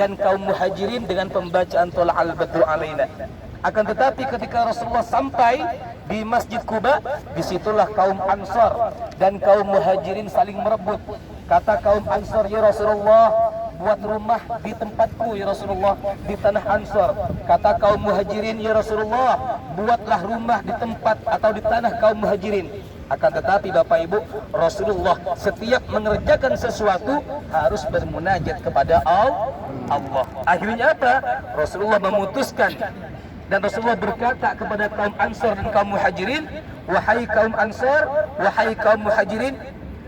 dan kaum Muhajirin dengan pembacaan tola'al badru alaina. Akan tetapi ketika Rasulullah sampai di Masjid Quba, disitulah kaum Ansar dan kaum Muhajirin saling merebut. Kata kaum Ansar, ya Rasulullah, buat rumah di tempatku ya Rasulullah, di tanah Ansar. Kata kaum Muhajirin, ya Rasulullah, buatlah rumah di tempat atau di tanah kaum Muhajirin. Akan tetapi Bapak Ibu, Rasulullah setiap mengerjakan sesuatu harus bermunajat kepada Allah. Akhirnya apa? Rasulullah memutuskan dan Rasulullah berkata kepada kaum Ansar dan kaum Muhajirin, wahai kaum Ansar, wahai kaum Muhajirin,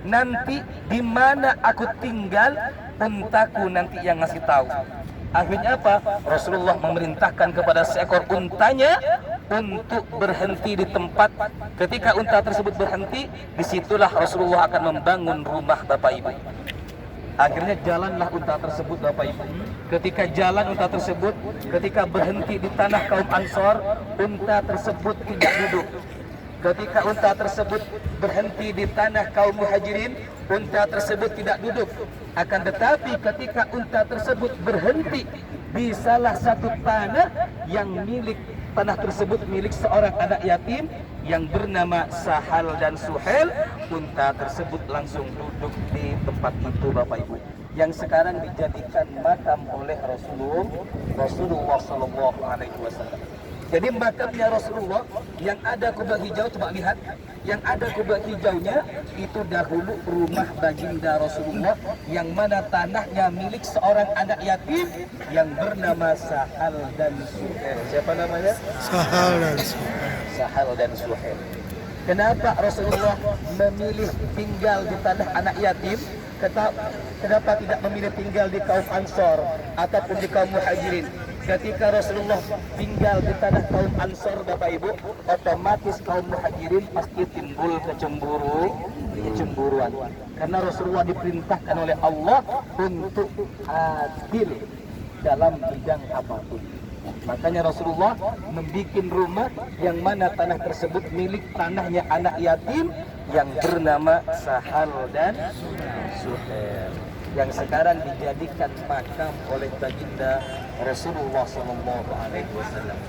nanti di mana aku tinggal, untaku nanti yang ngasih tahu. Akhirnya apa? Rasulullah memerintahkan kepada seekor untanya untuk berhenti di tempat. Ketika unta tersebut berhenti, disitulah Rasulullah akan membangun rumah Bapak Ibu. Akhirnya jalanlah unta tersebut Bapak Ibu. Ketika jalan unta tersebut, ketika berhenti di tanah kaum Ansar, unta tersebut tidak duduk. Ketika unta tersebut berhenti di tanah kaum Muhajirin, unta tersebut tidak duduk. Akan tetapi ketika unta tersebut berhenti di salah satu tanah yang milik tanah tersebut milik seorang anak yatim yang bernama Sahal dan Suhail, unta tersebut langsung duduk di tempat itu Bapak Ibu, yang sekarang dijadikan makam oleh Rasulullah Sallallahu Alaihi Wasallam. Jadi makamnya Rasulullah yang ada kubah hijau, coba lihat, yang ada kubah hijaunya itu dahulu rumah baginda Rasulullah yang mana tanahnya milik seorang anak yatim yang bernama Sahal dan Suhail. Siapa namanya? Sahal dan Suhail. Kenapa Rasulullah memilih tinggal di tanah anak yatim? Kenapa tidak memilih tinggal di kaum Ansar ataupun di kaum Muhajirin? Ketika Rasulullah tinggal di tanah kaum Ansar Bapak Ibu, otomatis kaum Muhajirin pasti timbul kecemburuan. Karena Rasulullah diperintahkan oleh Allah untuk adil dalam bidang apapun. Makanya Rasulullah membuat rumah yang mana tanah tersebut milik tanahnya anak yatim yang bernama Sahal dan Suhail, yang sekarang dijadikan makam oleh baginda Rasulullah SAW.